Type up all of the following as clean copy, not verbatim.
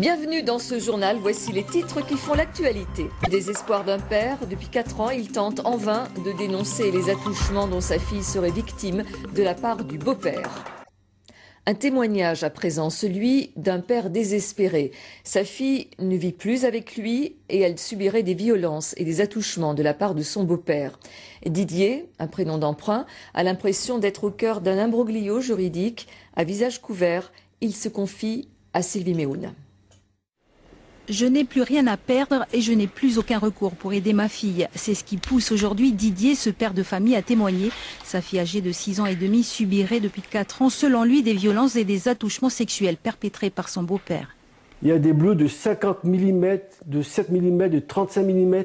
Bienvenue dans ce journal, voici les titres qui font l'actualité. Désespoir d'un père, depuis 4 ans, il tente en vain de dénoncer les attouchements dont sa fille serait victime de la part du beau-père. Un témoignage à présent, celui d'un père désespéré. Sa fille ne vit plus avec lui et elle subirait des violences et des attouchements de la part de son beau-père. Didier, un prénom d'emprunt, a l'impression d'être au cœur d'un imbroglio juridique. À visage couvert, il se confie à Sylvie Méhoun. Je n'ai plus rien à perdre et je n'ai plus aucun recours pour aider ma fille. C'est ce qui pousse aujourd'hui Didier, ce père de famille, à témoigner. Sa fille âgée de 6 ans et demi subirait depuis 4 ans, selon lui, des violences et des attouchements sexuels perpétrés par son beau-père. Il y a des bleus de 50 mm, de 7 mm, de 35 mm,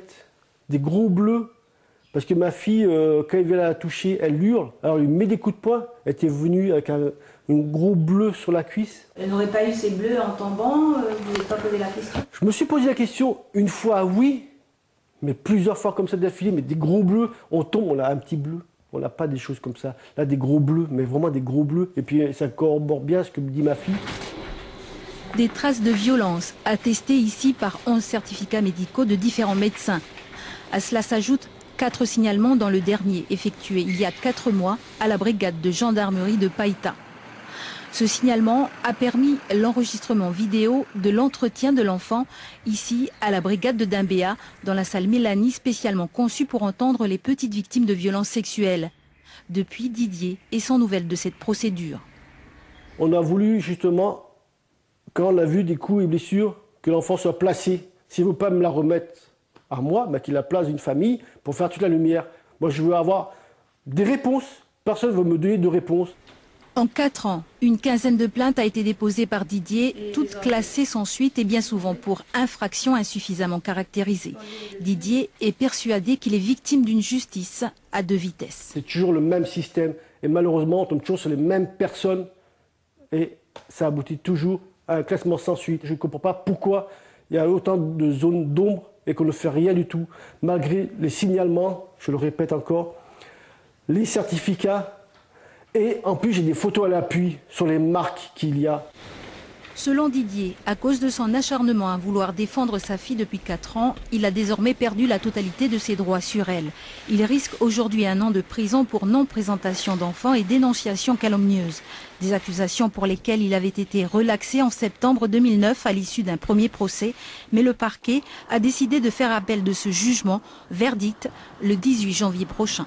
des gros bleus. Parce que ma fille, quand il vient la toucher, elle hurle. Alors il lui met des coups de poing. Elle était venue avec un gros bleu sur la cuisse. Elle n'aurait pas eu ces bleus en tombant, vous n'avez pas posé la question? Je me suis posé la question une fois, oui, mais plusieurs fois comme ça d'affilée. Mais des gros bleus, on tombe, on a un petit bleu. On n'a pas des choses comme ça. Là, des gros bleus, mais vraiment des gros bleus. Et puis ça corrobore bien ce que me dit ma fille. Des traces de violence attestées ici par 11 certificats médicaux de différents médecins. À cela s'ajoute 4 signalements dans le dernier, effectué il y a 4 mois à la brigade de gendarmerie de Païta. Ce signalement a permis l'enregistrement vidéo de l'entretien de l'enfant, ici à la brigade de Dimbéa, dans la salle Mélanie spécialement conçue pour entendre les petites victimes de violences sexuelles. Depuis, Didier est sans nouvelles de cette procédure. On a voulu justement, quand on a vu des coups et blessures, que l'enfant soit placé. S'il ne veut pas me la remettre à moi, mais qu'il la place d'une famille pour faire toute la lumière. Moi, je veux avoir des réponses. Personne ne veut me donner de réponses. En 4 ans, une quinzaine de plaintes a été déposée par Didier, toutes classées sans suite et bien souvent pour infractions insuffisamment caractérisées. Didier est persuadé qu'il est victime d'une justice à 2 vitesses. C'est toujours le même système et malheureusement, on tombe toujours sur les mêmes personnes et ça aboutit toujours à un classement sans suite. Je ne comprends pas pourquoi il y a autant de zones d'ombre et qu'on ne fait rien du tout, malgré les signalements, je le répète encore, les certificats. Et en plus, j'ai des photos à l'appui sur les marques qu'il y a. Selon Didier, à cause de son acharnement à vouloir défendre sa fille depuis 4 ans, il a désormais perdu la totalité de ses droits sur elle. Il risque aujourd'hui 1 an de prison pour non-présentation d'enfants et dénonciation calomnieuse. Des accusations pour lesquelles il avait été relaxé en septembre 2009 à l'issue d'un premier procès. Mais le parquet a décidé de faire appel de ce jugement, verdict, le 18 janvier prochain.